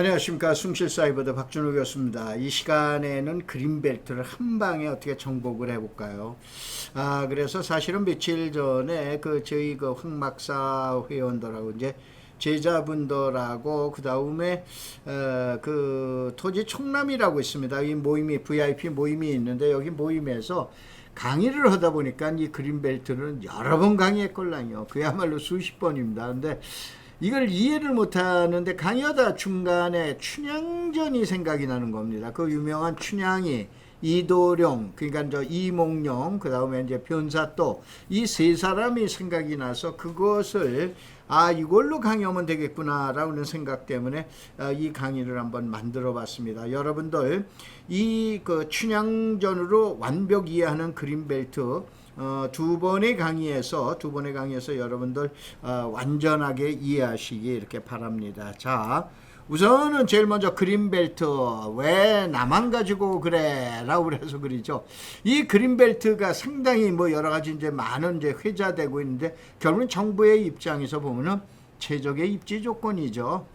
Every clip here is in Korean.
안녕하십니까. 숭실사이버드 박준호 교수입니다. 이 시간에는 그린벨트를 한 방에 어떻게 정복을 해볼까요? 그래서 사실은 며칠 전에 저희 흑막사 회원들하고 이제 제자분들하고 그 다음에 토지 총남이라고 있습니다. 이 모임이 VIP 모임이 있는데 여기 모임에서 강의를 하다 보니까 이 그린벨트는 여러 번 강의했걸랑요. 그야말로 수십 번입니다. 근데 이걸 이해를 못하는데 강의하다 중간에 춘향전이 생각이 나는 겁니다. 그 유명한 춘향이 이도령, 그러니까 이몽룡, 그 다음에 이제 변사또 이 세 사람이 생각이 나서 그것을 이걸로 강의하면 되겠구나라는 생각 때문에 이 강의를 한번 만들어 봤습니다. 여러분들 이 춘향전으로 완벽 이해하는 그린벨트 두 번의 강의에서 여러분들 완전하게 이해하시기 이렇게 바랍니다. 자, 우선은 제일 먼저 그린벨트 왜 나만 가지고 그래 라고 그래서 그러죠. 이 그린벨트가 상당히 여러 가지 이제 많은 이제 회자되고 있는데 결국은 정부의 입장에서 보면은 최적의 입지 조건이죠.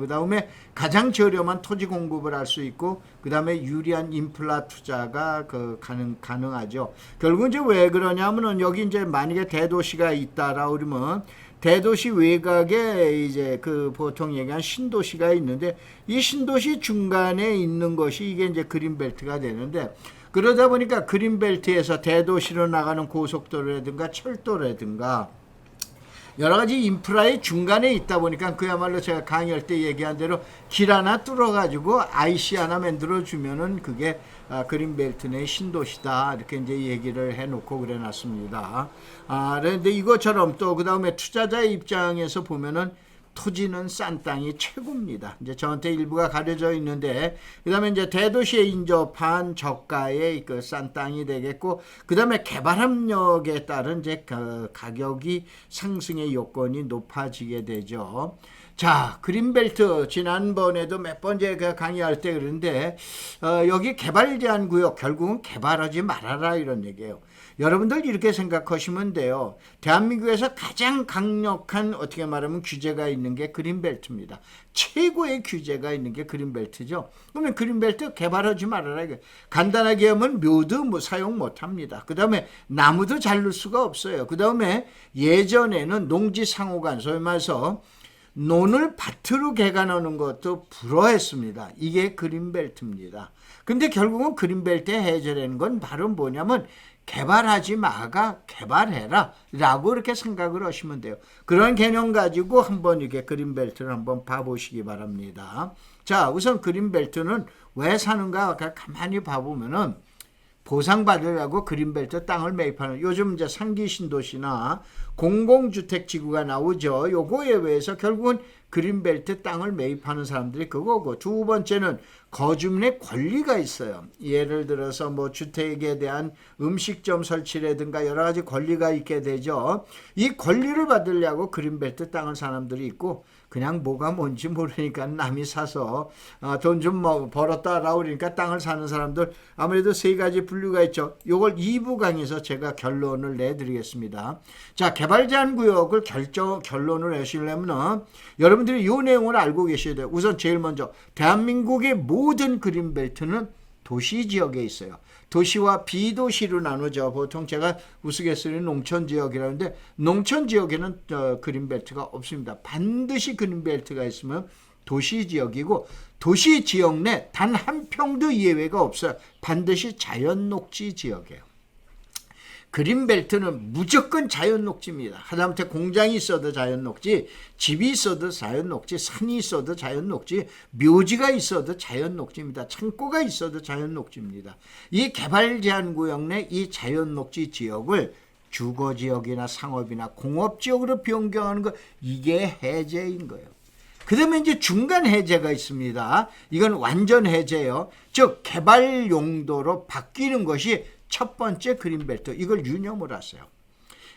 그 다음에 가장 저렴한 토지 공급을 할 수 있고, 그 다음에 유리한 인플라 투자가 가능하죠. 결국은 이제 왜 그러냐면은 여기 이제 만약에 대도시가 있다라고 그러면 대도시 외곽에 이제 보통 얘기한 신도시가 있는데 이 신도시 중간에 있는 것이 이게 이제 그린벨트가 되는데, 그러다 보니까 그린벨트에서 대도시로 나가는 고속도로라든가 철도라든가 여러 가지 인프라의 중간에 있다 보니까 그야말로 제가 강의할 때 얘기한 대로 길 하나 뚫어가지고 IC 하나 만들어주면은 그게 그린벨트 내 신도시다. 이렇게 이제 얘기를 해놓고 그래 놨습니다. 그런데 이것처럼 또 그 다음에 투자자의 입장에서 보면은 토지는 싼 땅이 최고입니다. 이제 저한테 일부가 가려져 있는데, 그 다음에 이제 대도시에 인접한 저가의 싼 땅이 되겠고, 그 다음에 개발 압력에 따른 이제 가격이 상승의 요건이 높아지게 되죠. 자, 그린벨트 지난번에도 몇 번 제가 강의할 때 그러는데 여기 개발 제한 구역 결국은 개발하지 말아라 이런 얘기예요. 여러분들 이렇게 생각하시면 돼요. 대한민국에서 가장 강력한 어떻게 말하면 규제가 있는 게 그린벨트입니다. 최고의 규제가 있는 게 그린벨트죠. 그러면 그린벨트 개발하지 말아라. 간단하게 하면 묘도 사용 못합니다. 그 다음에 나무도 자를 수가 없어요. 그 다음에 예전에는 농지상호간 소위 말해서 논을 밭으로 개간하는 것도 불허했습니다. 이게 그린벨트입니다. 근데 결국은 그린벨트의 해제라는 건 바로 뭐냐면 개발하지 마가 개발해라 라고 이렇게 생각을 하시면 돼요. 그런 개념 가지고 한번 이렇게 그린벨트를 한번 봐보시기 바랍니다. 자, 우선 그린벨트는 왜 사는가 가만히 봐보면은 보상받으려고 그린벨트 땅을 매입하는, 요즘 이제 상기 신도시나 공공주택 지구가 나오죠. 요거에 의해서 결국은 그린벨트 땅을 매입하는 사람들이 그거고, 두 번째는 거주민의 권리가 있어요. 예를 들어서 주택에 대한 음식점 설치라든가 여러 가지 권리가 있게 되죠. 이 권리를 받으려고 그린벨트 땅을 사람들이 있고, 그냥 뭐가 뭔지 모르니까 남이 사서 돈 좀 벌었다라고 그러니까 땅을 사는 사람들, 아무래도 세 가지 분류가 있죠. 요걸 2부 강의에서 제가 결론을 내드리겠습니다. 자, 개발 제한 구역을 결론을 내시려면 여러분들이 이 내용을 알고 계셔야 돼요. 우선 제일 먼저 대한민국의 모든 그린벨트는 도시 지역에 있어요. 도시와 비도시로 나누죠. 보통 제가 우스갯소리는 농촌지역이라는데, 농촌지역에는 그린벨트가 없습니다. 반드시 그린벨트가 있으면 도시지역이고, 도시지역 내 단 한 평도 예외가 없어요. 반드시 자연녹지 지역이에요. 그린벨트는 무조건 자연녹지입니다. 하다못해 공장이 있어도 자연녹지, 집이 있어도 자연녹지, 산이 있어도 자연녹지, 묘지가 있어도 자연녹지입니다. 창고가 있어도 자연녹지입니다. 이 개발 제한 구역 내 이 자연녹지 지역을 주거지역이나 상업이나 공업지역으로 변경하는 것, 이게 해제인 거예요. 그 다음에 이제 중간 해제가 있습니다. 이건 완전 해제예요. 즉 개발 용도로 바뀌는 것이 첫 번째 그린벨트, 이걸 유념을 하세요.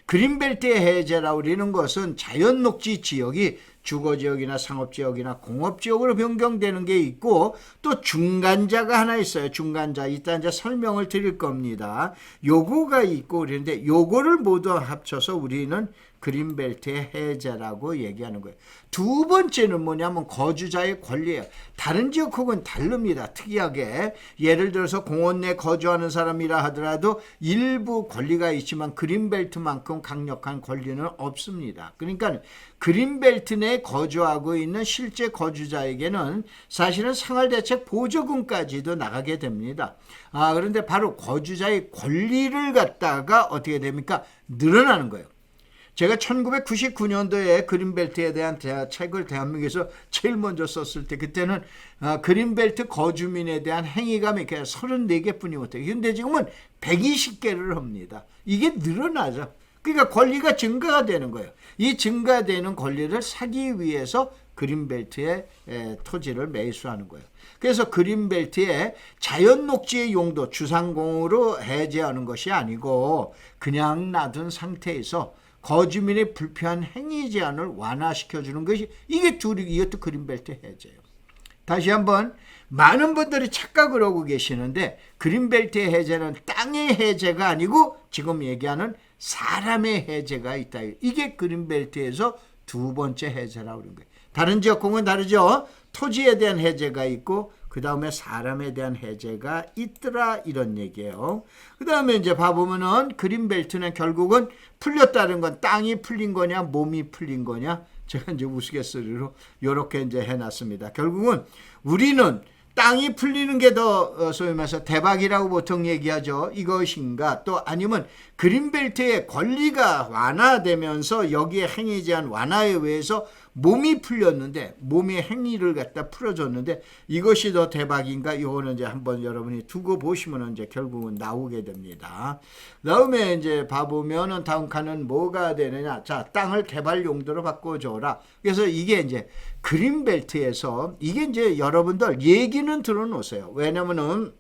그린벨트의 해제라고 그러는 것은 자연녹지 지역이 주거지역이나 상업지역이나 공업지역으로 변경되는 게 있고, 또 중간자가 하나 있어요. 중간자, 이따 이제 설명을 드릴 겁니다. 요거가 있고 그러는데 요거를 모두 합쳐서 우리는 그린벨트의 해제라고 얘기하는 거예요. 두 번째는 뭐냐면 거주자의 권리예요. 다른 지역하고는 다릅니다. 특이하게 예를 들어서 공원 내 거주하는 사람이라 하더라도 일부 권리가 있지만 그린벨트만큼 강력한 권리는 없습니다. 그러니까 그린벨트 내에 거주하고 있는 실제 거주자에게는 사실은 생활대책 보조금까지도 나가게 됩니다. 그런데 바로 거주자의 권리를 갖다가 어떻게 됩니까? 늘어나는 거예요. 제가 1999년도에 그린벨트에 대한 책을 대한민국에서 제일 먼저 썼을 때 그때는 그린벨트 거주민에 대한 행위가 몇 개, 34개 뿐이었대요. 그런데 지금은 120개를 합니다. 이게 늘어나죠. 그러니까 권리가 증가가 되는 거예요. 이 증가되는 권리를 사기 위해서 그린벨트의 토지를 매수하는 거예요. 그래서 그린벨트의 자연 녹지의 용도 주상공으로 해제하는 것이 아니고 그냥 놔둔 상태에서 거주민의 불필요한 행위 제한을 완화시켜주는 것이 이것도 그린벨트 해제예요. 다시 한번 많은 분들이 착각을 하고 계시는데 그린벨트의 해제는 땅의 해제가 아니고 지금 얘기하는 사람의 해제가 있다. 이게 그린벨트에서 두 번째 해제라고 그러는 거예요. 다른 지역공은 다르죠. 토지에 대한 해제가 있고 그 다음에 사람에 대한 해제가 있더라 이런 얘기예요. 그 다음에 이제 봐보면은 그린벨트는 결국은 풀렸다는 건 땅이 풀린 거냐 몸이 풀린 거냐 제가 이제 우스갯소리로 이렇게 이제 해놨습니다. 결국은 우리는 땅이 풀리는 게 더 소위 말해서 대박이라고 보통 얘기하죠. 이것인가 또 아니면 그린벨트의 권리가 완화되면서 여기에 행위 제한 완화에 의해서 몸이 풀렸는데 몸의 행위를 갖다 풀어줬는데 이것이 더 대박인가 이거는 이제 한번 여러분이 두고 보시면 이제 결국은 나오게 됩니다. 다음에 이제 봐보면은 다음 칸은 뭐가 되느냐. 자, 땅을 개발 용도로 바꿔줘라. 그래서 이게 이제 그린벨트에서 이게 이제 여러분들 얘기는 들어놓으세요. 왜냐면은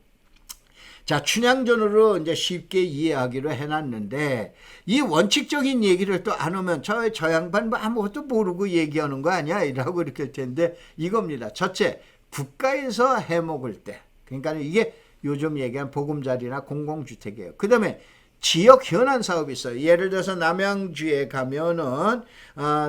자, 춘향전으로 이제 쉽게 이해하기로 해놨는데 이 원칙적인 얘기를 또 안 하면 저 양반 뭐 아무것도 모르고 얘기하는 거 아니야? 이라고 이렇게 할 텐데 이겁니다. 첫째, 국가에서 해먹을 때. 그러니까 이게 요즘 얘기한 보금자리나 공공주택이에요. 그 다음에 지역 현안 사업이 있어요. 예를 들어서 남양주에 가면은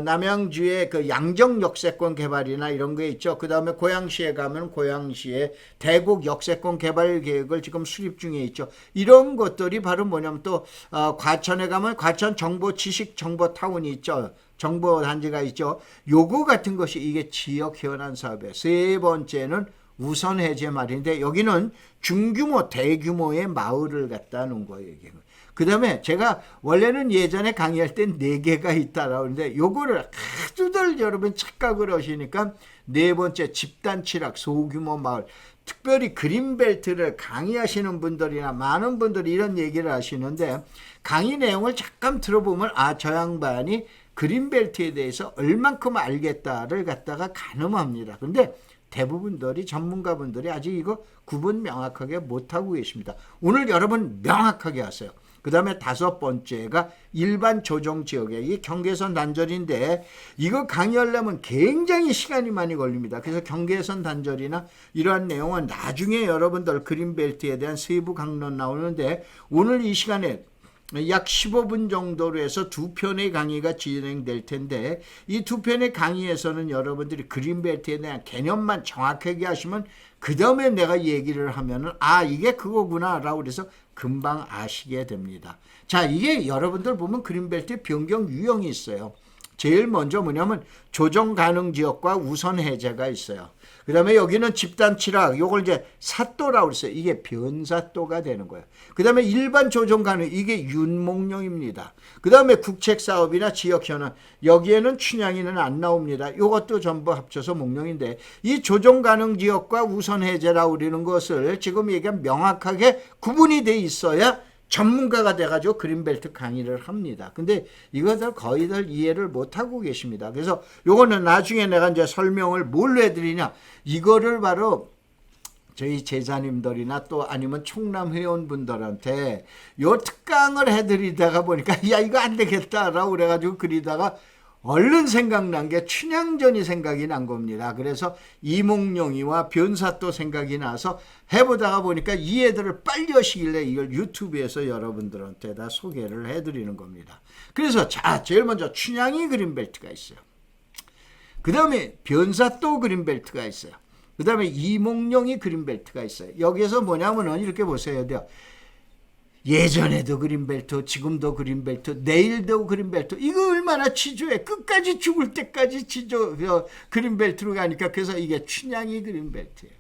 남양주에 그 양정 역세권 개발이나 이런 게 있죠. 그 다음에 고양시에 가면 고양시에 대곡 역세권 개발 계획을 지금 수립 중에 있죠. 이런 것들이 바로 뭐냐면 또 과천에 가면 과천 정보 지식 정보 타운이 있죠. 정보 단지가 있죠. 요거 같은 것이 이게 지역 현안 사업이에요. 세 번째는 우선 해제 말인데 여기는 중규모 대규모의 마을을 갖다 놓은 거예요. 이게. 그 다음에 제가 원래는 예전에 강의할 땐 4개가 있다라고 하는데 요거를 아주들 여러분 착각을 하시니까 네 번째 집단 취락 소규모 마을 특별히 그린벨트를 강의하시는 분들이나 많은 분들이 이런 얘기를 하시는데 강의 내용을 잠깐 들어보면 저 양반이 그린벨트에 대해서 얼만큼 알겠다를 갖다가 가늠합니다. 근데 대부분들이 전문가분들이 아직 이거 구분 명확하게 못하고 계십니다. 오늘 여러분 명확하게 하세요. 그 다음에 다섯 번째가 일반 조정지역에 이 경계선 단절인데 이거 강의하려면 굉장히 시간이 많이 걸립니다. 그래서 경계선 단절이나 이러한 내용은 나중에 여러분들 그린벨트에 대한 세부 강론 나오는데 오늘 이 시간에 약 15분 정도로 해서 두 편의 강의가 진행될 텐데 이 두 편의 강의에서는 여러분들이 그린벨트에 대한 개념만 정확하게 하시면 그 다음에 내가 얘기를 하면은 이게 그거구나 라고 그래서 금방 아시게 됩니다. 자, 이게 여러분들 보면 그린벨트 변경 유형이 있어요. 제일 먼저 뭐냐면 조정 가능 지역과 우선 해제가 있어요. 그 다음에 여기는 집단 취락, 요걸 이제 사또라고 그랬어요. 이게 변사또가 되는 거예요. 그 다음에 일반 조정 가능, 이게 윤목령입니다. 그 다음에 국책사업이나 지역현안, 여기에는 춘향이는 안 나옵니다. 이것도 전부 합쳐서 목령인데 이 조정 가능 지역과 우선 해제라고 그러는 것을 지금 얘기하면 명확하게 구분이 돼 있어야 전문가가 돼가지고 그린벨트 강의를 합니다. 근데 이것을 거의들 이해를 못하고 계십니다. 그래서 요거는 나중에 내가 이제 설명을 뭘로 해드리냐. 이거를 바로 저희 제자님들이나 또 아니면 총남 회원분들한테 요 특강을 해드리다가 보니까 이거 안 되겠다라고 그래가지고 그리다가 얼른 생각난 게 춘향전이 생각이 난 겁니다. 그래서 이몽룡이와 변사또 생각이 나서 해보다가 보니까 이 애들을 빨리 하시길래 이걸 유튜브에서 여러분들한테 다 소개를 해드리는 겁니다. 그래서 자, 제일 먼저 춘향이 그린벨트가 있어요. 그 다음에 변사또 그린벨트가 있어요. 그 다음에 이몽룡이 그린벨트가 있어요. 여기에서 뭐냐면은 이렇게 보셔야 돼요. 예전에도 그린벨트, 지금도 그린벨트, 내일도 그린벨트. 이거 얼마나 지조해. 끝까지 죽을 때까지 지조 그린벨트로 가니까 그래서 이게 춘향이 그린벨트예요.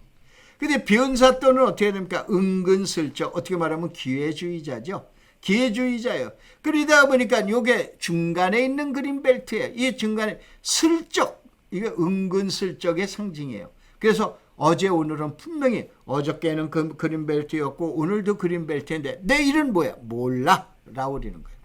근데 변사또는 어떻게 됩니까? 은근슬쩍 어떻게 말하면 기회주의자죠. 기회주의자예요. 그러다 보니까 이게 중간에 있는 그린벨트예요. 이 중간에 슬쩍, 이게 은근슬쩍의 상징이에요. 그래서 어제 오늘은 분명히 어저께는 그린벨트였고 오늘도 그린벨트인데 내일은 뭐야? 몰라 라고 그러는 거예요.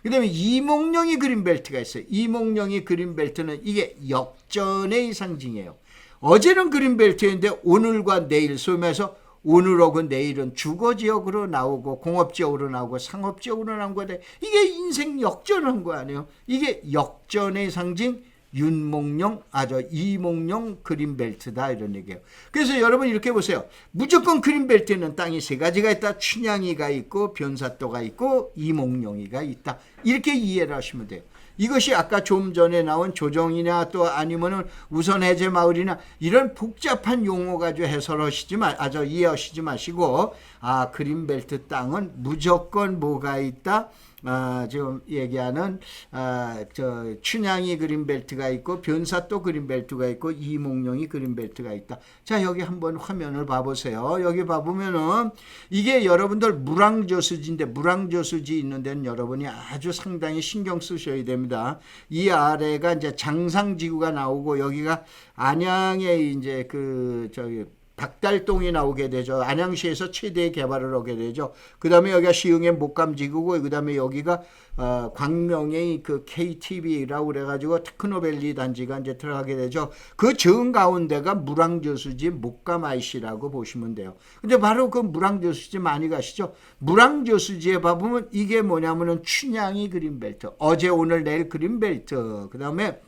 그 다음에 이몽룡이 그린벨트가 있어요. 이몽룡이 그린벨트는 이게 역전의 상징이에요. 어제는 그린벨트인데 오늘과 내일, 소위 말해서 오늘하고 내일은 주거지역으로 나오고 공업지역으로 나오고 상업지역으로 나온 건데 이게 인생 역전한 거 아니에요. 이게 역전의 상징 윤몽룡, 이몽룡 그린벨트다 이런 얘기예요. 그래서 여러분 이렇게 보세요. 무조건 그린벨트는 땅이 세 가지가 있다. 춘향이가 있고 변사또가 있고 이몽룡이가 있다. 이렇게 이해를 하시면 돼요. 이것이 아까 좀 전에 나온 조정이나 또 아니면은 우선해제마을이나 이런 복잡한 용어 가지고 해설하시지 이해하시지 마시고 그린벨트 땅은 무조건 뭐가 있다. 지금 얘기하는 춘향이 그린벨트가 있고 변사또 그린벨트가 있고 이몽룡이 그린벨트가 있다. 자, 여기 한번 화면을 봐보세요. 여기 봐보면은 이게 여러분들 물왕저수지인데 물왕저수지 있는 데는 여러분이 아주 상당히 신경 쓰셔야 됩니다. 이 아래가 이제 장상지구가 나오고 여기가 안양에 이제 닭달동이 나오게 되죠. 안양시에서 최대 개발을 하게 되죠. 그 다음에 여기가 시흥의 목감지구고, 그 다음에 여기가 광명의 KTV라고 그래가지고 테크노밸리 단지가 이제 들어가게 되죠. 그 정 가운데가 물왕저수지 목감 IC라고 보시면 돼요. 근데 바로 그 물왕저수지 많이 가시죠. 물왕저수지에 봐보면 이게 뭐냐면은 춘향이 그린벨트, 어제 오늘 내일 그린벨트, 그 다음에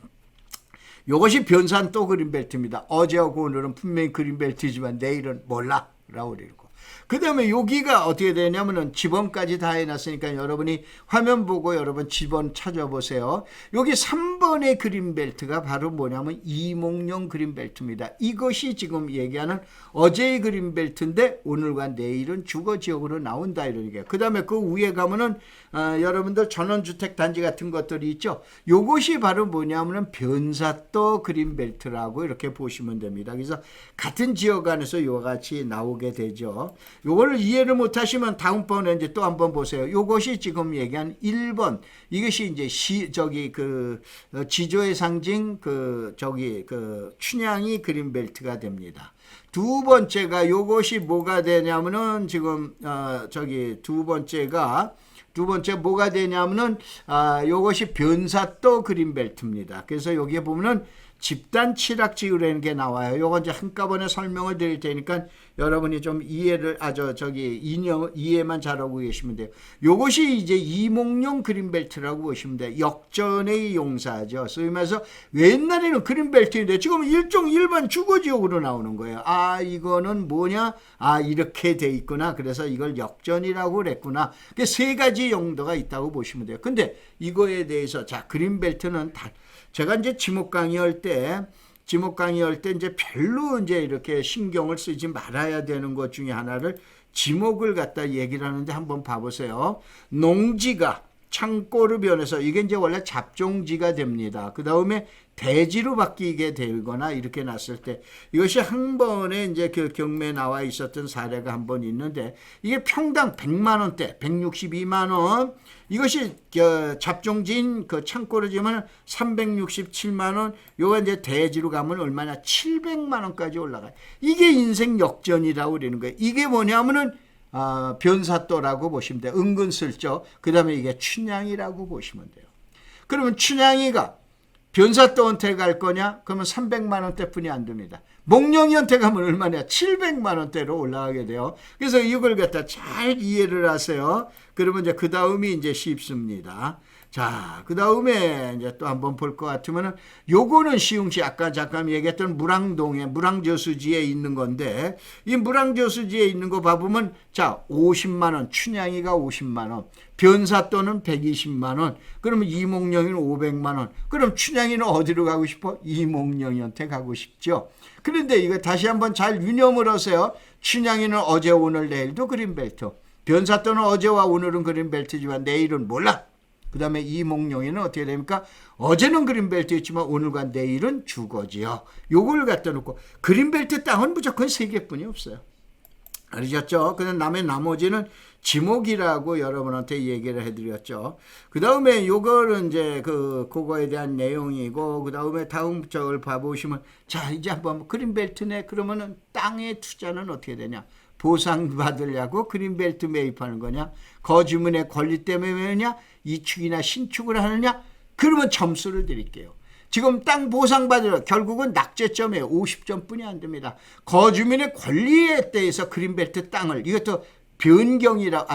이것이 변산또 그린벨트입니다. 어제하고 오늘은 분명히 그린벨트지만 내일은 몰라 라고 그러고, 그 다음에 여기가 어떻게 되냐면은 지번까지 다 해놨으니까 여러분이 화면 보고 여러분 지번 찾아보세요. 여기 3번의 그린벨트가 바로 뭐냐면 이몽룡 그린벨트입니다. 이것이 지금 얘기하는 어제의 그린벨트인데 오늘과 내일은 주거지역으로 나온다 이런 얘기예요. 그 다음에 그 위에 가면은 여러분들 전원주택 단지 같은 것들이 있죠. 요것이 바로 뭐냐면은 변사또 그린벨트라고 이렇게 보시면 됩니다. 그래서 같은 지역 안에서 이와 같이 나오게 되죠. 요거를 이해를 못 하시면 다음번에 이제 또 한번 보세요. 요것이 지금 얘기한 1번. 이것이 이제 지조의 상징 춘향이 그린벨트가 됩니다. 두 번째가 요것이 뭐가 되냐면은 지금 두 번째 뭐가 되냐면은 요것이 변사또 그린벨트입니다. 그래서 여기에 보면은 집단 칠학지구라는 게 나와요. 요거 이제 한꺼번에 설명을 드릴 테니까 여러분이 좀 이해를 이해만 잘하고 계시면 돼요. 요것이 이제 이몽룡 그린벨트라고 보시면 돼요. 역전의 용사죠. 소위 말해서 옛날에는 그린벨트인데 지금 일반 주거지역으로 나오는 거예요. 이거는 뭐냐? 이렇게 돼 있구나. 그래서 이걸 역전이라고 그랬구나. 세 가지 용도가 있다고 보시면 돼요. 근데 이거에 대해서 그린벨트는 제가 이제 지목 강의할 때 이제 별로 이제 이렇게 신경을 쓰지 말아야 되는 것 중에 하나를 지목을 갖다 얘기를 하는데 한번 봐보세요. 농지가 창고로 변해서 이게 이제 원래 잡종지가 됩니다. 그 다음에 대지로 바뀌게 되거나 이렇게 났을 때 이것이 한 번에 이제 경매에 나와 있었던 사례가 한 번 있는데 이게 평당 100만 원대, 162만 원. 이것이 잡종지인 창고로 지면 367만 원. 요거 이제 대지로 가면 얼마냐? 700만 원까지 올라가요. 이게 인생 역전이라고 그러는 거예요. 이게 뭐냐면은 변사또라고 보시면 돼요. 은근슬쩍. 그 다음에 이게 춘향이라고 보시면 돼요. 그러면 춘향이가 변사또한테 갈 거냐? 그러면 300만 원대뿐이 안 됩니다. 몽룡이한테 가면 얼마냐? 700만 원대로 올라가게 돼요. 그래서 이걸 갖다 잘 이해를 하세요. 그러면 이제 그 다음이 이제 쉽습니다. 자, 그 다음에 이제 또 한번 볼 것 같으면은 요거는 시흥시 아까 잠깐 얘기했던 물항동에 물항저수지에 있는 건데 이 물항저수지에 있는 거 봐보면 자 50만 원 춘향이가 50만 원 변사또는 120만 원 그러면 이몽룡이는 500만 원 그럼 춘향이는 어디로 가고 싶어? 이몽룡이한테 가고 싶죠. 그런데 이거 다시 한번 잘 유념을 하세요. 춘향이는 어제 오늘 내일도 그린벨트 변사또는 어제와 오늘은 그린벨트지만 내일은 몰라. 그 다음에 이몽룡이는 어떻게 됩니까? 어제는 그린벨트였지만 오늘과 내일은 주거지요. 요걸 갖다 놓고 그린벨트 땅은 무조건 3개뿐이 없어요. 아시겠죠? 그냥 나머지는 지목이라고 여러분한테 얘기를 해드렸죠. 그 다음에 요거는 이제 그거에 대한 내용이고, 그 다음에 다음 저걸 봐보시면, 자, 이제 한번 그린벨트네. 그러면은 땅의 투자는 어떻게 되냐? 보상받으려고 그린벨트 매입하는 거냐? 거주민의 권리 때문에 왜냐? 이축이나 신축을 하느냐? 그러면 점수를 드릴게요. 지금 땅 보상받으려 결국은 낙제점이에요. 50점뿐이 안 됩니다. 거주민의 권리에 대해서 그린벨트 땅을 이것도 변경이라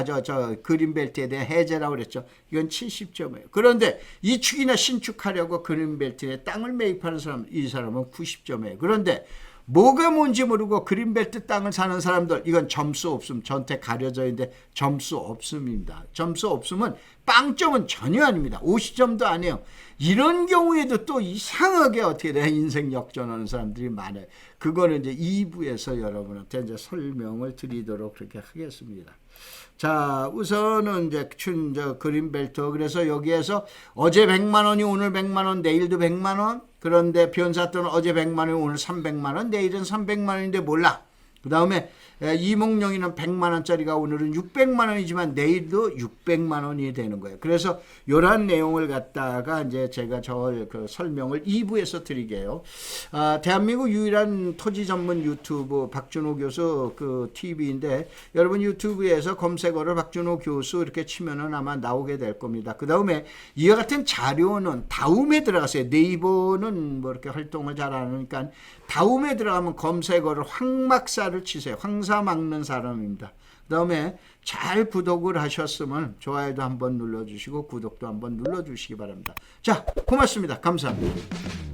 그린벨트에 대한 해제라고 그랬죠. 이건 70점이에요. 그런데 이축이나 신축하려고 그린벨트에 땅을 매입하는 사람 이 사람은 90점이에요. 그런데 뭐가 뭔지 모르고 그린벨트 땅을 사는 사람들 이건 점수 없음 전체 가려져 있는데 점수 없음입니다. 점수 없음은 빵점은 전혀 아닙니다. 50점도 아니에요. 이런 경우에도 또 이상하게 어떻게 돼 인생 역전하는 사람들이 많아요. 그거는 이제 2부에서 여러분한테 이제 설명을 드리도록 그렇게 하겠습니다. 자, 우선은 이제 그린벨트 그래서 여기에서 어제 100만 원이 오늘 100만 원, 내일도 100만 원. 그런데 변사또는 어제 100만 원이 오늘 300만 원, 내일은 300만 원인데 몰라. 그 다음에 이몽룡이는 100만 원짜리가 오늘은 600만 원이지만 내일도 600만 원이 되는 거예요. 그래서 이런 내용을 갖다가 이제 제가 그 설명을 2부에서 드리게요. 대한민국 유일한 토지 전문 유튜브 박준호 교수 그 TV인데 여러분 유튜브에서 검색어를 박준호 교수 이렇게 치면은 아마 나오게 될 겁니다. 그 다음에 이와 같은 자료는 다음에 들어가세요. 네이버는 뭐 이렇게 활동을 잘 안 하니까 다음에 들어가면 검색어를 황막사를 치세요. 황사 막는 사람입니다. 그 다음에 잘 구독을 하셨으면 좋아요도 한번 눌러주시고 구독도 한번 눌러주시기 바랍니다. 자, 고맙습니다. 감사합니다.